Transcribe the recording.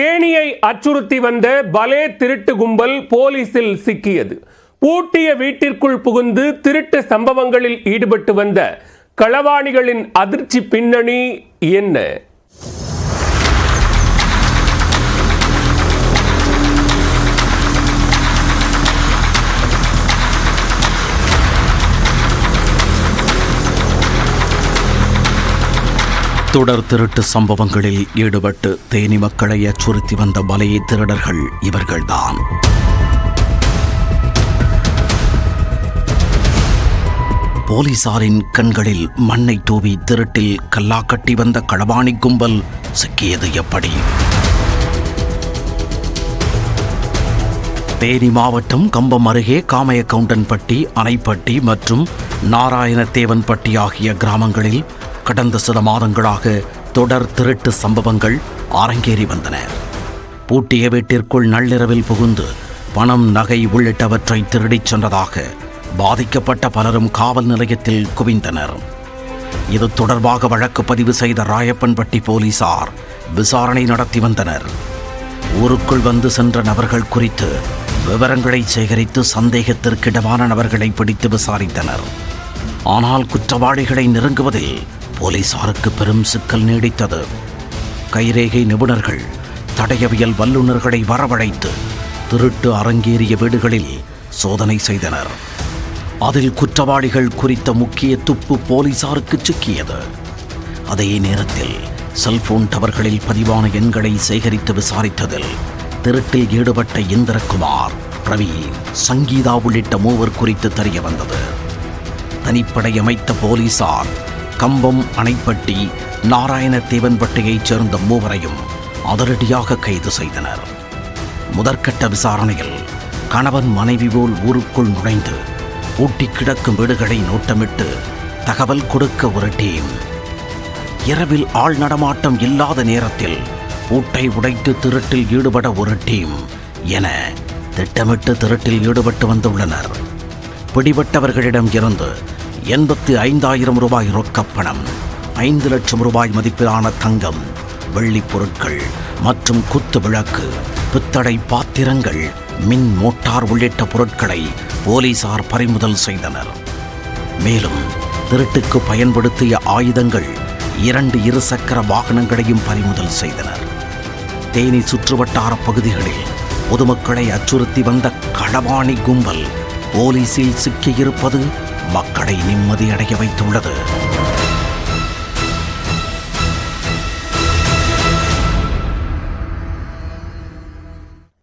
தேனியை அச்சுறுத்தி வந்த பலே திருட்டு கும்பல் போலீசில் சிக்கியது. பூட்டிய வீட்டிற்குள் புகுந்து திருட்டு சம்பவங்களில் ஈடுபட்டு வந்த களவாணிகளின் அதிர்ச்சி பின்னணி என்ன? தொடர் திருட்டு சம்பவங்களில் ஈடுபட்டு தேனி மக்களை அச்சுறுத்தி வந்த பலே திருடர்கள் இவர்கள்தான். போலீசாரின் கண்களில் மண்ணை தூவி திருட்டில் கல்லா கட்டி வந்த களவாணி கும்பல் சிக்கியது எப்படி? தேனி மாவட்டம் கம்பம் அருகே காமையக்கவுண்டன்பட்டி, அணைப்பட்டி மற்றும் நாராயணதேவன்பட்டி ஆகிய கிராமங்களில் கடந்த சில மாதங்களாக தொடர் திருட்டு சம்பவங்கள் அரங்கேறி வந்தன. பூட்டிய வீட்டிற்குள் நள்ளிரவில் புகுந்து பணம், நகை உள்ளிட்டவற்றை திருடிச் சென்றதாக பாதிக்கப்பட்ட பலரும் காவல் நிலையத்தில் குவிந்தனர். இது தொடர்பாக வழக்கு பதிவு செய்த ராயப்பன்பட்டி போலீசார் விசாரணை நடத்தி வந்தனர். ஊருக்குள் வந்து சென்ற நபர்கள் குறித்து விவரங்களை சேகரித்து சந்தேகத்திற்கிடமான நபர்களை பிடித்து விசாரித்தனர். ஆனால் குற்றவாளிகளை நெருங்குவதில் போலீசாருக்கு பெரும் சிக்கல் நீடித்தது. கைரேகை நிபுணர்கள், தடயவியல் வல்லுநர்களை வரவழைத்து திருட்டு அரங்கேறிய வீடுகளில் சோதனை செய்தனர். அதில் குற்றவாளிகள் குறித்த முக்கிய துப்பு போலீசாருக்கு சிக்கியது. அதே நேரத்தில் செல்போன் டவர்களில் பதிவான எண்களை சேகரித்து விசாரித்ததில் திருட்டில் ஈடுபட்ட இந்திரகுமார், பிரவீன், சங்கீதா உள்ளிட்ட மூவர் குறித்து தெரிய வந்தது. தனிப்படை அமைத்த போலீசார் கம்பம், அணைப்பட்டி, நாராயணதேவன்பட்டியைச் சேர்ந்த மூவரையும் அதிரடியாக கைது செய்தனர். முதற்கட்ட விசாரணையில் கணவன் மனைவி போல் ஊருக்குள் நுழைந்து பூட்டி கிடக்கும் வீடுகளை நோட்டமிட்டு தகவல் கொடுக்க ஒரு டீம், இரவில் ஆள் நடமாட்டம் இல்லாத நேரத்தில் பூட்டை உடைத்து திருட்டில் ஈடுபட ஒரு டீம் என திட்டமிட்டு திருட்டில் ஈடுபட்டு வந்துள்ளனர். பிடிபட்டவர்களிடம் இருந்து 85,000 ரூபாய் ரொக்கப்பணம், 5 லட்சம் ரூபாய் மதிப்பிலான தங்கம், வெள்ளிப் பொருட்கள் மற்றும் குத்து விளக்கு, பித்தளை பாத்திரங்கள், மின் மோட்டார் உள்ளிட்ட பொருட்களை போலீசார் பறிமுதல் செய்தனர். மேலும் திருட்டுக்கு பயன்படுத்திய ஆயுதங்கள், 2 இருசக்கர வாகனங்களையும் பறிமுதல் செய்தனர். தேனி சுற்றுவட்டார பகுதிகளில் பொதுமக்களை அச்சுறுத்தி வந்த களவாணி கும்பல் போலீசில் சிக்கியிருப்பது மக்களை நிம்மதியடைய வைத்துள்ளது.